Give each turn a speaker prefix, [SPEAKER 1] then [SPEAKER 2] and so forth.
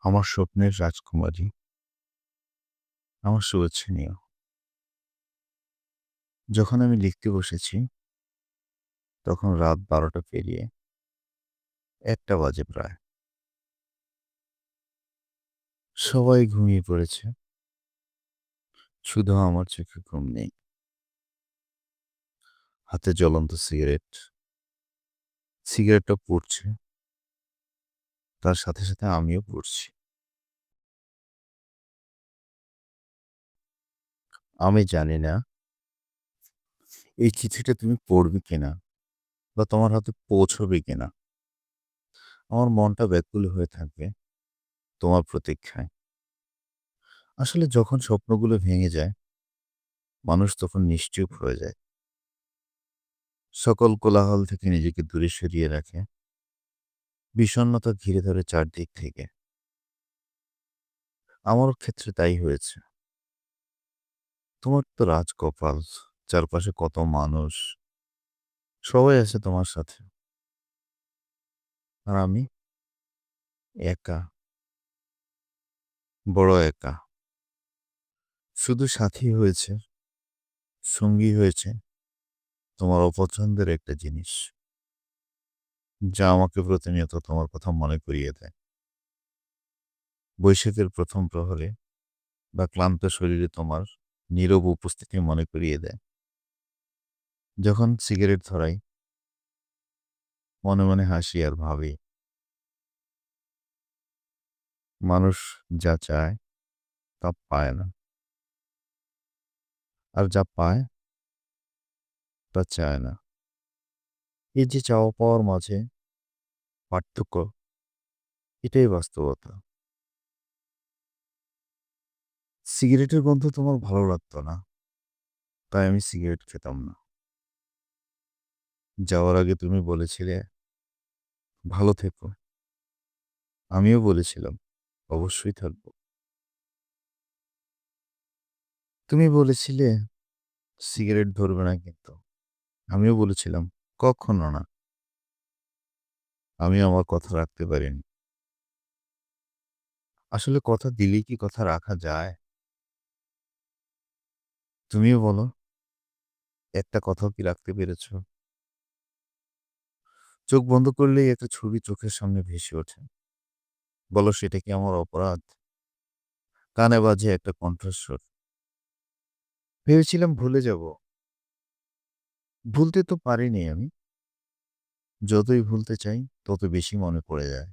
[SPEAKER 1] আমার স্বপ্নের রাজকুমারী, আমার শুভেচ্ছা নিও। যখন আমি লিখতে বসেছি, তখন রাত ১২টা পেরিয়ে ১টা বাজে প্রায়। সবাই ঘুমিয়ে পড়েছে। শুধু আমার চোখে ঘুম নেই। হাতে জ্বলন্ত সিগারেট। সিগারেটটা পুড়ছে। তার সাথে, সাথে আমিও পুড়ছি। আমি জানি না এই চিঠিটা তুমি পড়বে কিনা বা তোমার হাতে পৌঁছবে কিনা। আমার মনটা ব্যাকুল হয়ে থাকবে তোমার প্রতীক্ষায়। আসলে যখন স্বপ্নগুলো ভেঙে যায়, মানুষ তখন নিশ্চুপ হয়ে যায়। সকল কোলাহল থেকে নিজেকে দূরে সরিয়ে রাখে। বিষণ্ণতা ঘিরে ধরে চারদিক থেকে। আমারও ক্ষেত্রে তাই হয়েছে। তোমার তো রাজকপাল, চারপাশে কত মানুষ, সবাই আছে তোমার সাথে। আর আমি একা, বড় একা। শুধু সাথী হয়েছে, সঙ্গী হয়েছে তোমার অপছন্দের একটা জিনিস, যা আমাকে প্রতিনিয়ত তোমার কথা মনে করিয়ে দেয়। বৈশাখের প্রথম প্রহরে বা ক্লান্ত শরীরে তোমার নীরব উপস্থিতি মনে করিয়ে দেয়। যখন সিগারেট ধরাই, মনে মনে হাসি আর ভাবি, মানুষ যা চায় তা পায় না। আর যা পায় তা চায় না। এই যে চাওয়া পাওয়ার মাঝে পার্থক্য, এটাই বাস্তবতা। সিগারেটের গন্ধ তোমার ভালো লাগতো না, তাই আমি সিগারেট খেতাম না। যাওয়ার আগে তুমি বলেছিলে, ভালো থেকো। আমিও বলেছিলাম, অবশ্যই থাকবো। তুমি বলেছিলে, সিগারেট ধরবে না কিন্তু। আমিও বলেছিলাম, কখনো না। আমি আমার কথা রাখতে পারিনি। আসলে কথা দিলেই কি কথা রাখা যায়? তুমিও বলো, একটা কথাও কি রাখতে পেরেছো? চোখ বন্ধ করলেই একটা ছবি চোখের সামনে ভেসে ওঠে। বলো, সেটা কি আমার অপরাধ? কানে বাজে একটা কণ্ঠস্বর। ভেবেছিলাম ভুলে যাব। ভুলতে তো পারিনি আমি। যতই ভুলতে চাই, তত বেশি মনে পড়ে যায়।